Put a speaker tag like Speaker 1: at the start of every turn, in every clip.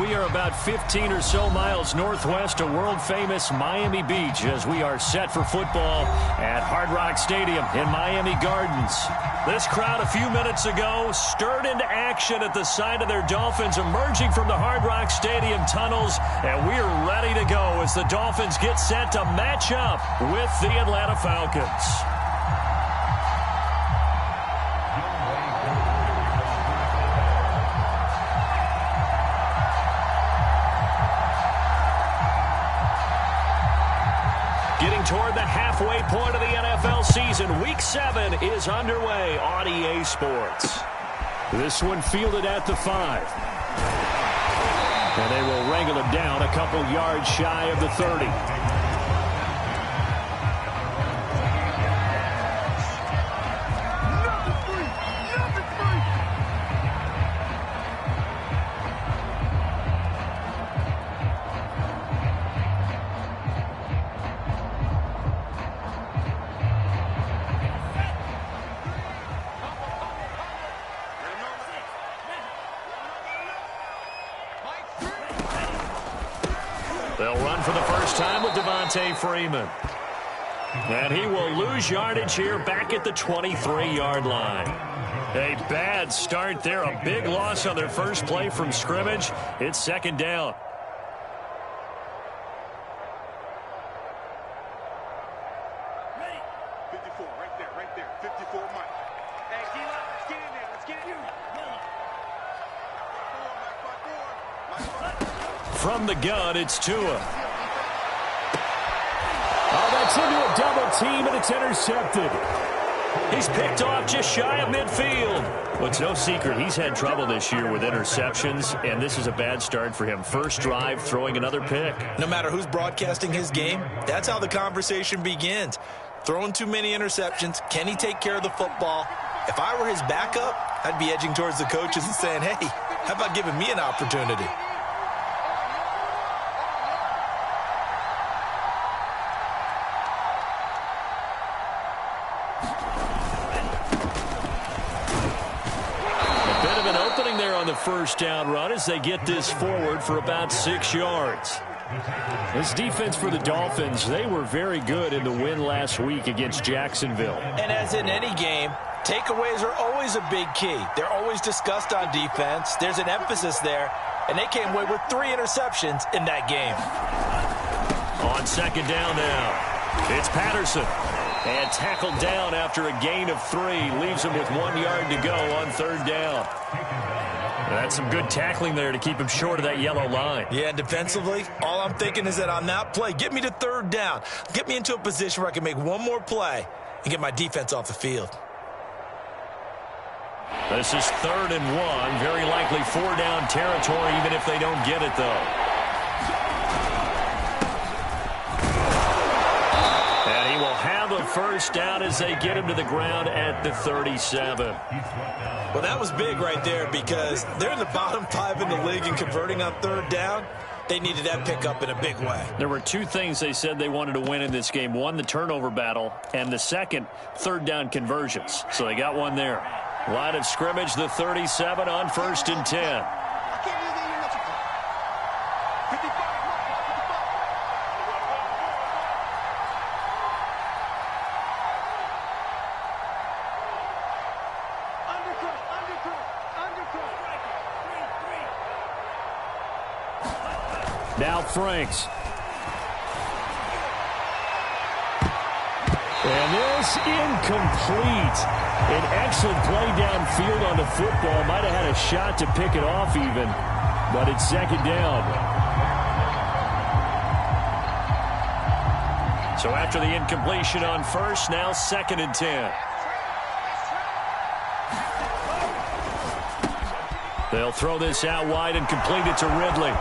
Speaker 1: We are about 15 or so miles northwest of world-famous Miami Beach as we are set for football at Hard Rock Stadium in Miami Gardens. This crowd a few minutes ago stirred into action at the sight of their Dolphins emerging from the Hard Rock Stadium tunnels, and we're ready to go as the Dolphins get set to match up with the Atlanta Falcons. Toward the halfway point of the NFL season, Week 7 is underway on EA Sports. This one fielded at the 5. And they will wrangle him down a couple yards shy of the 30. They'll run for the first time with Freeman. And he will lose yardage here back at the 23-yard line. A bad start there. A big loss on their first play from scrimmage. It's second down.
Speaker 2: Ready. 54, right there. 54, Mike. Hey, D-line, let's get in there. Let's get you.
Speaker 1: From the gun, it's Tua. Oh, that's into a double team, and it's intercepted. He's picked off just shy of midfield. Well, it's no secret he's had trouble this year with interceptions, and this is a bad start for him. First drive, throwing another pick.
Speaker 3: No matter who's broadcasting his game, that's how the conversation begins. Throwing too many interceptions. Can he take care of the football? If I were his backup, I'd be edging towards the coaches and saying, hey, how about giving me an opportunity?
Speaker 1: First down run as they get this forward for about 6 yards. This defense for the Dolphins, they were very good in the win last week against Jacksonville.
Speaker 3: And as in any game, takeaways are always a big key. They're always discussed on defense. There's an emphasis there, and they came away with 3 interceptions in that game.
Speaker 1: On second down now, it's Patterson. And tackled down after a gain of 3. Leaves him with 1 yard to go on third down. That's some good tackling there to keep him short of that yellow line.
Speaker 3: Yeah, and defensively, all I'm thinking is that on that play, get me to third down. Get me into a position where I can make one more play and get my defense off the field.
Speaker 1: This is 3rd and 1. Very likely 4-down territory, even if they don't get it, though. And he will have a first down as they get him to the ground at the 37.
Speaker 3: Well, that was big right there because they're in the bottom 5 in the league and converting on third down. They needed that pickup in a big way.
Speaker 1: There were 2 things they said they wanted to win in this game. One, the turnover battle, and the second, third down conversions. So they got one there. Line of scrimmage, the 37 on 1st and 10. Now Franks. And this incomplete. An excellent play downfield on the football. Might have had a shot to pick it off even, but it's second down. So after the incompletion on first, now 2nd and 10. They'll throw this out wide and complete it to Ridley.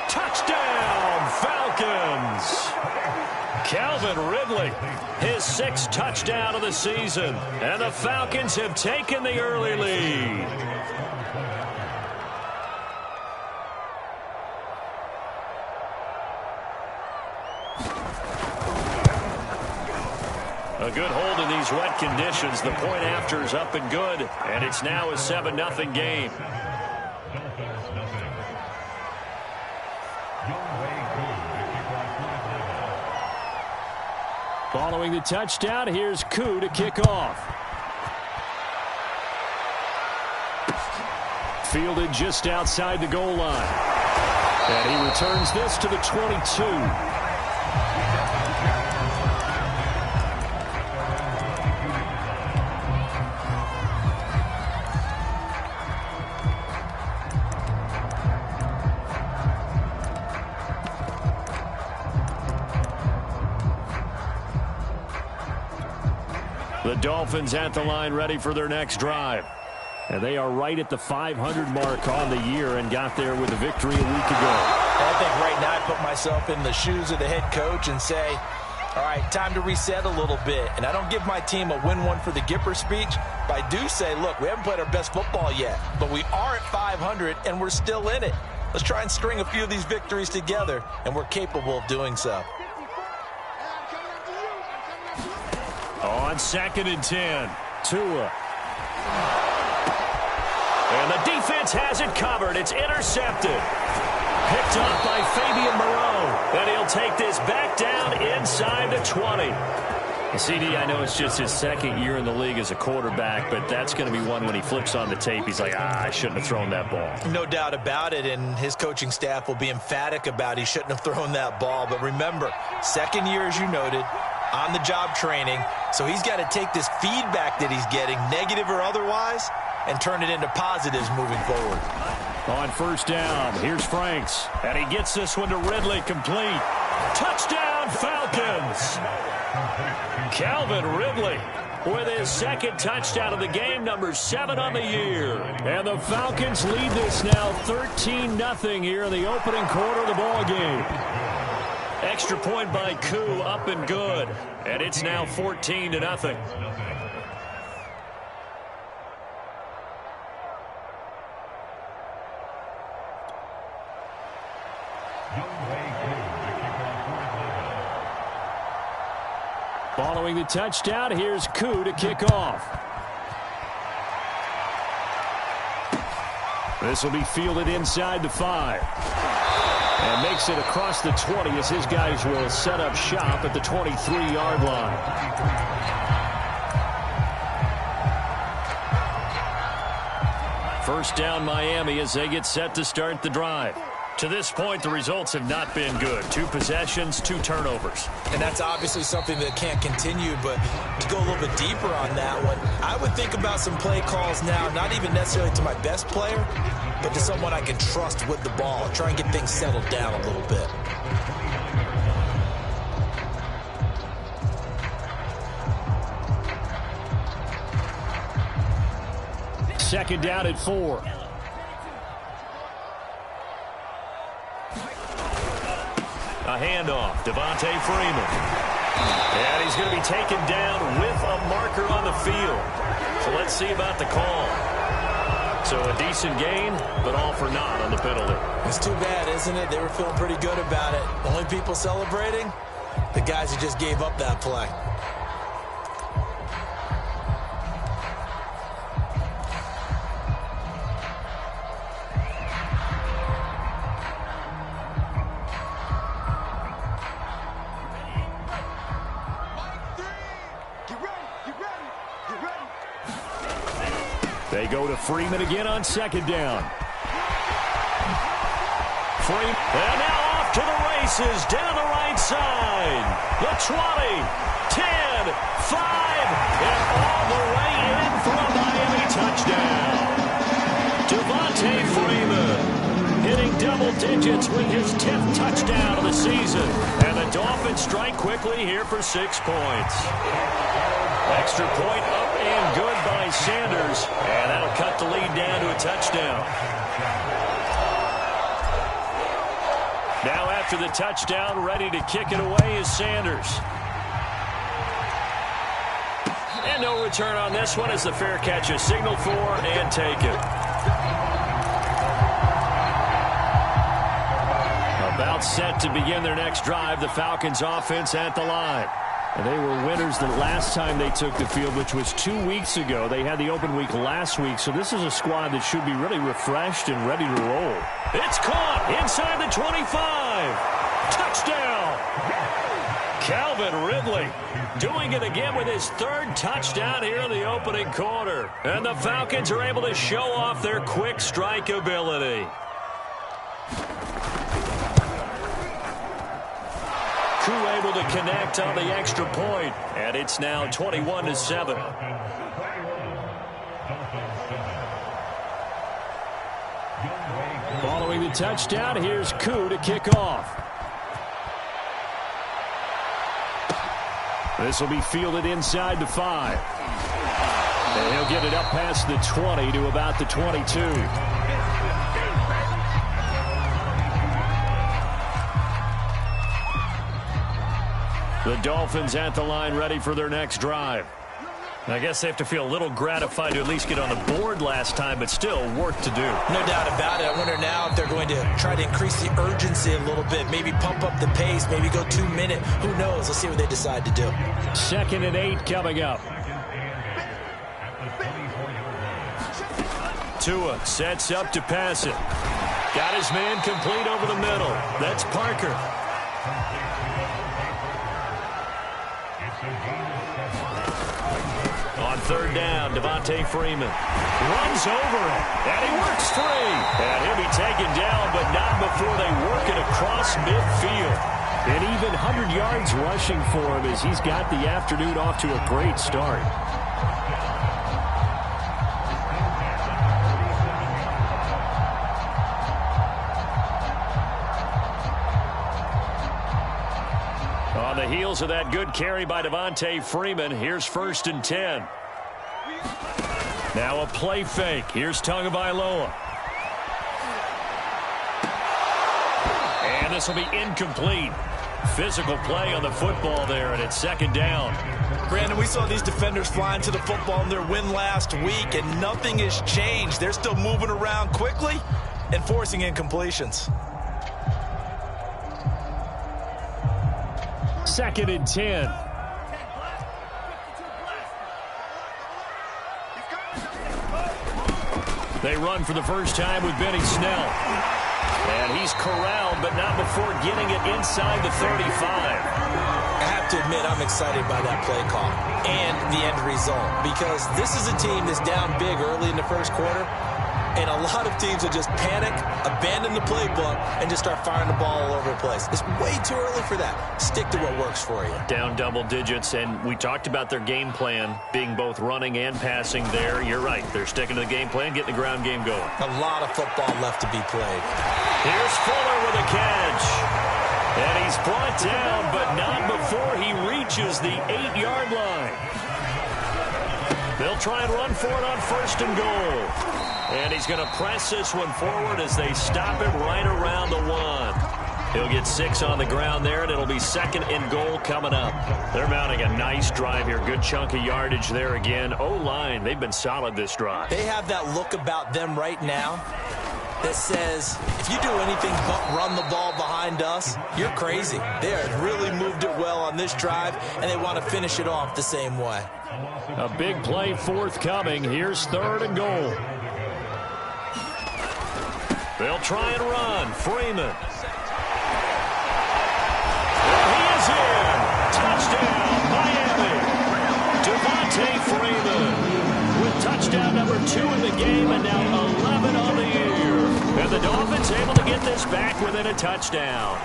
Speaker 1: Touchdown, Falcons! Calvin Ridley, his 6th touchdown of the season. And the Falcons have taken the early lead. A good hold in these wet conditions. The point after is up and good. And it's now a 7-0 game. Following the touchdown, here's Koo to kick off. Fielded just outside the goal line. And he returns this to the 22. The Dolphins at the line ready for their next drive. And they are right at the 500 mark on the year and got there with a victory a week ago.
Speaker 3: I think right now I put myself in the shoes of the head coach and say, all right, time to reset a little bit. And I don't give my team a win one for the Gipper speech, but I do say, look, we haven't played our best football yet, but we are at 500 and we're still in it. Let's try and string a few of these victories together, and we're capable of doing so.
Speaker 1: On 2nd and 10, Tua. And the defense has it covered. It's intercepted. Picked up by Fabian Moreau. And he'll take this back down inside the 20. CD, I know it's just his second year in the league as a quarterback, but that's going to be one when he flips on the tape. He's like, I shouldn't have thrown that ball.
Speaker 3: No doubt about it, and his coaching staff will be emphatic about he shouldn't have thrown that ball. But remember, second year, as you noted, on-the-job training, so he's got to take this feedback that he's getting, negative or otherwise, and turn it into positives moving forward.
Speaker 1: On 1st down, here's Franks, and he gets this one to Ridley, complete. Touchdown, Falcons! Calvin Ridley with his second touchdown of the game, number 7 on the year. And the Falcons lead this now 13-0 here in the opening quarter of the ball game. Extra point by Koo, up and good. And it's now 14-0. Following the touchdown, here's Koo to kick off. This will be fielded inside the 5. And makes it across the 20 as his guys will set up shop at the 23-yard line. First down, Miami, as they get set to start the drive. To this point, the results have not been good. 2 possessions, 2 turnovers.
Speaker 3: And that's obviously something that can't continue, but to go a little bit deeper on that one, I would think about some play calls now, not even necessarily to my best player, but to someone I can trust with the ball. Try and get things settled down a little bit.
Speaker 1: Second down at 4. A handoff, Devontae Freeman. And he's going to be taken down with a marker on the field. So let's see about the call. So a decent gain, but all for naught on the penalty.
Speaker 3: It's too bad, isn't it? They were feeling pretty good about it. The only people celebrating, the guys who just gave up that play.
Speaker 1: They go to Freeman again on 2nd down. Freeman, and now off to the races, down the right side. The 20, 10, 5, and all the way in for a Miami touchdown. Devontae Freeman hitting double digits with his 10th touchdown of the season. And the Dolphins strike quickly here for 6 points. Extra point up and good by Sanders. And that'll cut the lead down to a touchdown. Now after the touchdown, ready to kick it away is Sanders. And no return on this one as the fair catch is signaled for and taken. About set to begin their next drive, the Falcons offense at the line. And they were winners the last time they took the field, which was 2 weeks ago. They had the open week last week, so this is a squad that should be really refreshed and ready to roll. It's caught inside the 25. Touchdown. Calvin Ridley doing it again with his third touchdown here in the opening quarter. And the Falcons are able to show off their quick strike ability. Crew able to connect on the extra point, and it's now 21-7. Following the touchdown, here's Koo to kick off. This will be fielded inside the 5. And he'll get it up past the 20 to about the 22. The Dolphins at the line ready for their next drive. I guess they have to feel a little gratified to at least get on the board last time, but still work to do.
Speaker 3: No doubt about it. I wonder now if they're going to try to increase the urgency a little bit, maybe pump up the pace, maybe go 2 minute. Who knows? Let's see what they decide to do.
Speaker 1: 2nd and 8 coming up. Tua sets up to pass it. Got his man complete over the middle. That's Parker. On 3rd down, Devontae Freeman runs over it, and he works free. And he'll be taken down, but not before they work it across midfield. An even 100 yards rushing for him as he's got the afternoon off to a great start. On the heels of that good carry by Devontae Freeman, here's 1st and 10. Now a play fake. Here's Tagovailoa. And this will be incomplete. Physical play on the football there, and it's 2nd down.
Speaker 3: Brandon, we saw these defenders flying to the football in their win last week, and nothing has changed. They're still moving around quickly and forcing incompletions.
Speaker 1: 2nd and 10. They run for the first time with Benny Snell. And he's corralled, but not before getting it inside the 35.
Speaker 3: I have to admit, I'm excited by that play call and the end result, because this is a team that's down big early in the first quarter, and a lot of teams will just panic, abandon the playbook, and just start firing the ball all over the place. It's way too early for that. Stick to what works for you.
Speaker 1: Down double digits, and we talked about their game plan being both running and passing there. You're right. They're sticking to the game plan, getting the ground game going.
Speaker 3: A lot of football left to be played.
Speaker 1: Here's Fuller with a catch. And he's brought down, but not before he reaches the 8-yard line. They'll try and run for it on 1st and goal. And he's going to press this one forward as they stop him right around the 1. He'll get 6 on the ground there, and it'll be 2nd and goal coming up. They're mounting a nice drive here. Good chunk of yardage there again. O-line, they've been solid this drive.
Speaker 3: They have that look about them right now that says, if you do anything but run the ball behind us, you're crazy. They have really moved it well on this drive, and they want to finish it off the same way.
Speaker 1: A big play forthcoming. Here's 3rd and goal. They'll try and run. Freeman. And he is in. Touchdown, Miami. Devontae Freeman with touchdown number 2 in the game, and now 11 on the year. And the Dolphins able to get this back within a touchdown.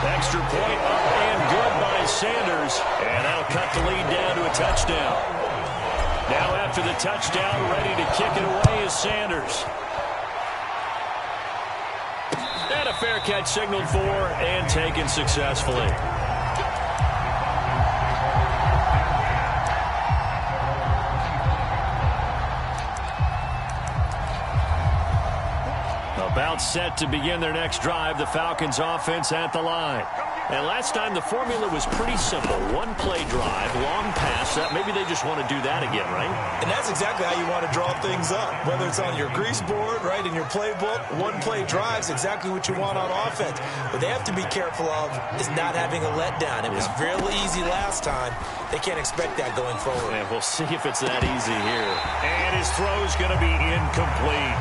Speaker 1: Extra point up and good by Sanders, and that'll cut the lead down to a touchdown. Now after the touchdown, ready to kick it away is Sanders. And a fair catch signaled for and taken successfully. About set to begin their next drive, the Falcons offense at the line. And last time the formula was pretty simple. One play drive, long pass. Maybe they just want to do that again, right?
Speaker 3: And that's exactly how you want to draw things up. Whether it's on your grease board, right, in your playbook, one play drive is exactly what you want on offense. What they have to be careful of is not having a letdown. It was real easy last time. They can't expect that going forward.
Speaker 1: And we'll see if it's that easy here. And his throw is going to be incomplete.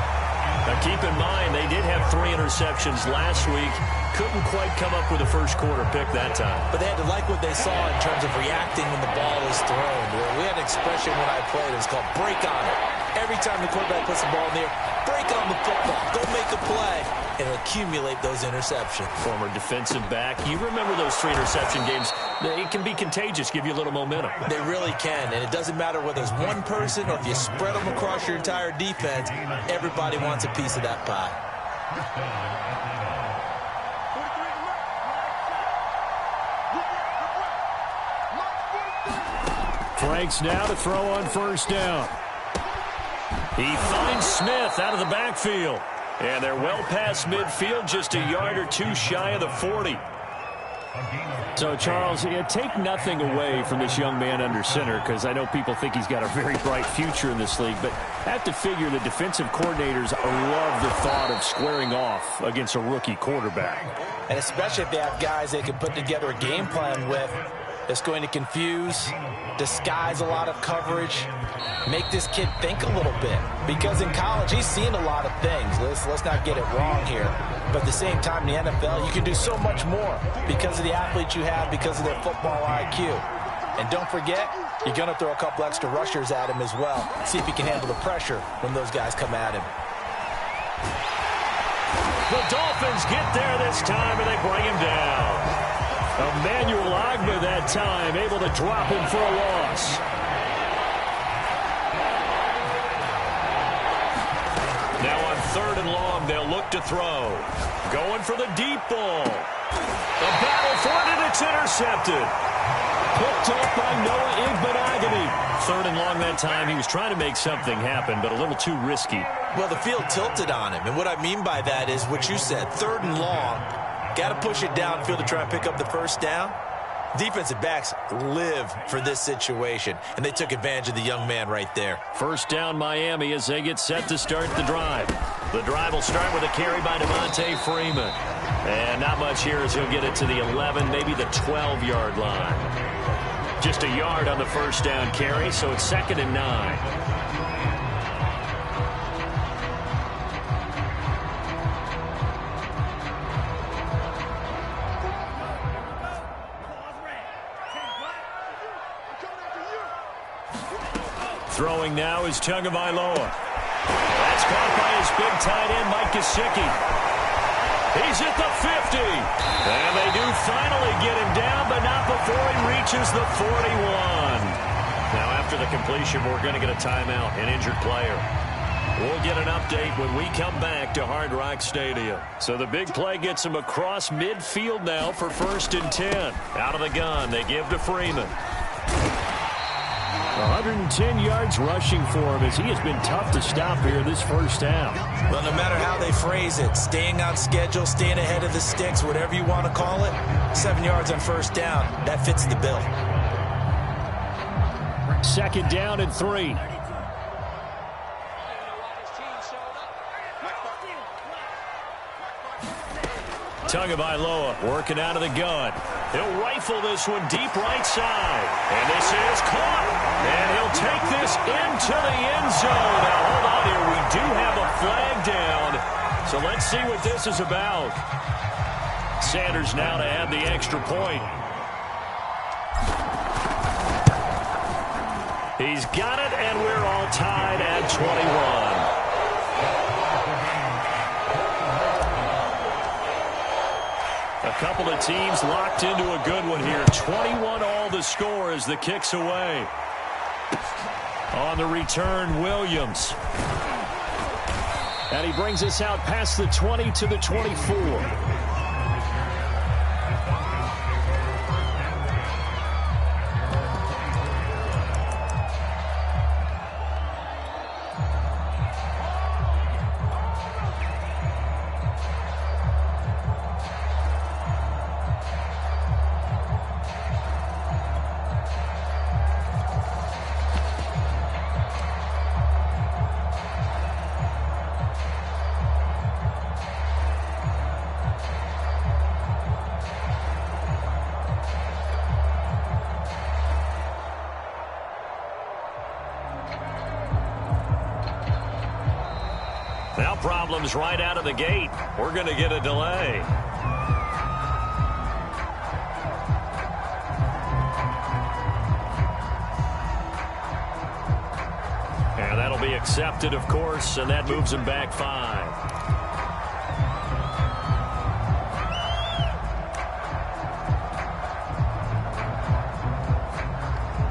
Speaker 1: Now keep in mind, they did have 3 interceptions last week. Couldn't quite come up with a first quarter pick that time.
Speaker 3: But they had to like what they saw in terms of reacting when the ball is thrown. We had an expression when I played. It was called break on it. Every time the quarterback puts the ball in the air, break on the football. Go make a play and accumulate those interceptions.
Speaker 1: Former defensive back. You remember those 3 interception games. It can be contagious, give you a little momentum.
Speaker 3: They really can, and it doesn't matter whether it's one person or if you spread them across your entire defense. Everybody wants a piece of that pie.
Speaker 1: Franks now to throw on first down. He finds Smith out of the backfield. And they're well past midfield, just a yard or 2 shy of the 40. So, Charles, take nothing away from this young man under center, because I know people think he's got a very bright future in this league, but I have to figure the defensive coordinators love the thought of squaring off against a rookie quarterback.
Speaker 3: And especially if they have guys they can put together a game plan with that's going to confuse, disguise a lot of coverage, make this kid think a little bit. Because in college, he's seen a lot of things. Let's not get it wrong here. But at the same time, in the NFL, you can do so much more because of the athletes you have, because of their football IQ. And don't forget, you're going to throw a couple extra rushers at him as well. See if he can handle the pressure when those guys come at him.
Speaker 1: The Dolphins get there this time, and they bring him down. Emmanuel Agba that time, able to drop him for a loss. Now on 3rd and long, they'll look to throw. Going for the deep ball. The battle for it, and it's intercepted. Picked up by Noah Igbenogany. 3rd and long that time. He was trying to make something happen, but a little too risky.
Speaker 3: Well, the field tilted on him, and what I mean by that is what you said. 3rd and long. Got to push it downfield to try and pick up the first down. Defensive backs live for this situation, and they took advantage of the young man right there.
Speaker 1: First down Miami as they get set to start the drive. The drive will start with a carry by Devontae Freeman. And not much here as he'll get it to the 11, maybe the 12-yard line. Just a yard on the first down carry, so it's 2nd and 9. Throwing now is Tagovailoa. That's caught by his big tight end, Mike Gesicki. He's at the 50. And they do finally get him down, but not before he reaches the 41. Now, after the completion, we're going to get a timeout, an injured player. We'll get an update when we come back to Hard Rock Stadium. So the big play gets him across midfield now for 1st and 10. Out of the gun, they give to Freeman. 110 yards rushing for him as he has been tough to stop here this first half.
Speaker 3: Well, no matter how they phrase it, staying on schedule, staying ahead of the sticks, whatever you want to call it, 7 yards on first down, that fits the bill.
Speaker 1: 2nd down and 3. Tagovailoa working out of the gun. He'll rifle this one deep right side. And this is caught. And he'll take this into the end zone. Now, hold on here. We do have a flag down. So let's see what this is about. Sanders now to add the extra point. He's got it, and we're all tied at 21. A couple of teams locked into a good one here. 21 all the score as the kick's away. On the return, Williams. And he brings us out past the 20 to the 24. Now problems right out of the gate. We're going to get a delay. And that'll be accepted, of course, and that moves him back 5.